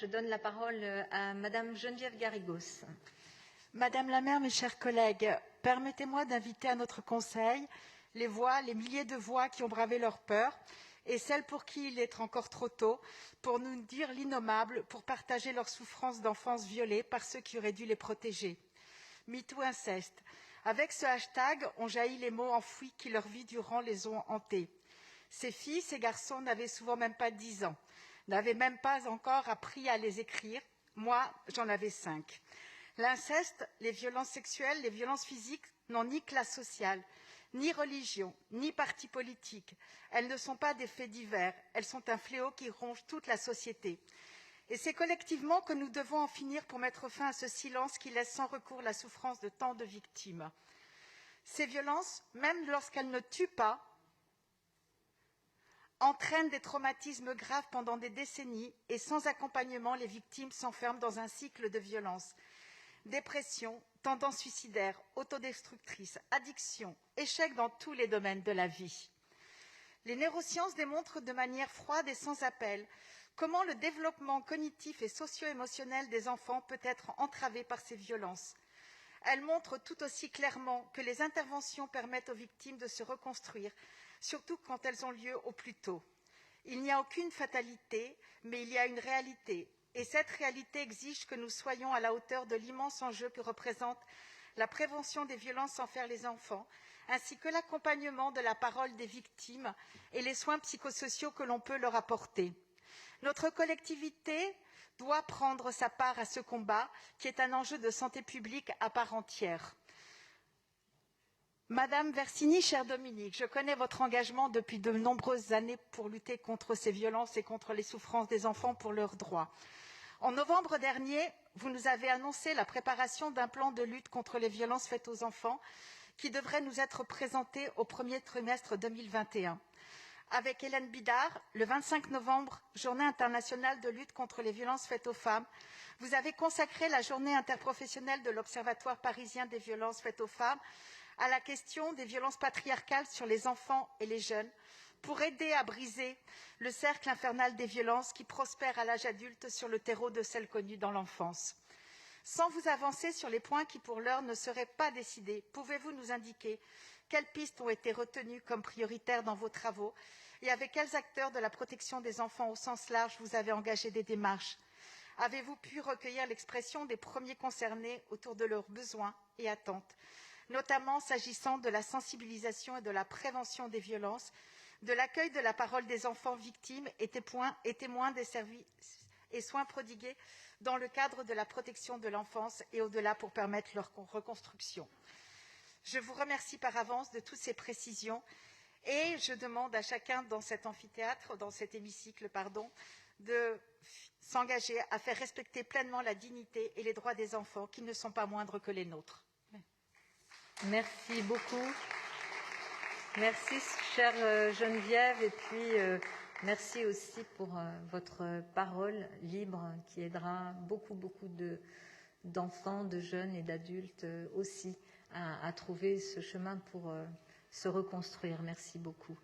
Je donne la parole à Madame Geneviève Garrigos. Madame la maire, mes chers collègues, permettez-moi d'inviter à notre conseil les milliers de voix qui ont bravé leur peur et celles pour qui il est encore trop tôt pour nous dire l'innommable, pour partager leurs souffrances d'enfance violées par ceux qui auraient dû les protéger. MeToo inceste. Avec ce hashtag, ont jailli les mots enfouis qui leur vie durant les ont hantés. Ces filles, ces garçons n'avaient souvent même pas 10 ans, n'avaient même pas encore appris à les écrire. Moi, j'en avais 5. L'inceste, les violences sexuelles, les violences physiques n'ont ni classe sociale, ni religion, ni parti politique. Elles ne sont pas des faits divers, elles sont un fléau qui ronge toute la société. Et c'est collectivement que nous devons en finir pour mettre fin à ce silence qui laisse sans recours la souffrance de tant de victimes. Ces violences, même lorsqu'elles ne tuent pas, entraînent des traumatismes graves pendant des décennies et sans accompagnement, les victimes s'enferment dans un cycle de violence. Dépression, tendances suicidaires, autodestructrices, addiction, échecs dans tous les domaines de la vie. Les neurosciences démontrent de manière froide et sans appel comment le développement cognitif et socio-émotionnel des enfants peut être entravé par ces violences. Elles montrent tout aussi clairement que les interventions permettent aux victimes de se reconstruire, surtout quand elles ont lieu au plus tôt. Il n'y a aucune fatalité, mais il y a une réalité. Et cette réalité exige que nous soyons à la hauteur de l'immense enjeu que représente la prévention des violences envers les enfants, ainsi que l'accompagnement de la parole des victimes et les soins psychosociaux que l'on peut leur apporter. Notre collectivité doit prendre sa part à ce combat, qui est un enjeu de santé publique à part entière. Madame Versini, chère Dominique, je connais votre engagement depuis de nombreuses années pour lutter contre ces violences et contre les souffrances des enfants pour leurs droits. En novembre dernier, vous nous avez annoncé la préparation d'un plan de lutte contre les violences faites aux enfants qui devrait nous être présenté au premier trimestre 2021. Avec Hélène Bidard, le 25 novembre, Journée internationale de lutte contre les violences faites aux femmes, vous avez consacré la journée interprofessionnelle de l'Observatoire parisien des violences faites aux femmes à la question des violences patriarcales sur les enfants et les jeunes, pour aider à briser le cercle infernal des violences qui prospèrent à l'âge adulte sur le terreau de celles connues dans l'enfance. Sans vous avancer sur les points qui, pour l'heure, ne seraient pas décidés, pouvez-vous nous indiquer quelles pistes ont été retenues comme prioritaires dans vos travaux et avec quels acteurs de la protection des enfants au sens large vous avez engagé des démarches? Avez-vous pu recueillir l'expression des premiers concernés autour de leurs besoins et attentes, notamment s'agissant de la sensibilisation et de la prévention des violences, de l'accueil de la parole des enfants victimes et témoins des services et soins prodigués dans le cadre de la protection de l'enfance et au-delà pour permettre leur reconstruction? Je vous remercie par avance de toutes ces précisions et je demande à chacun dans cet amphithéâtre, dans cet hémicycle, de s'engager à faire respecter pleinement la dignité et les droits des enfants qui ne sont pas moindres que les nôtres. Merci beaucoup. Merci, chère Geneviève, et puis merci aussi pour votre parole libre qui aidera beaucoup d'enfants, de jeunes et d'adultes aussi à trouver ce chemin pour se reconstruire. Merci beaucoup.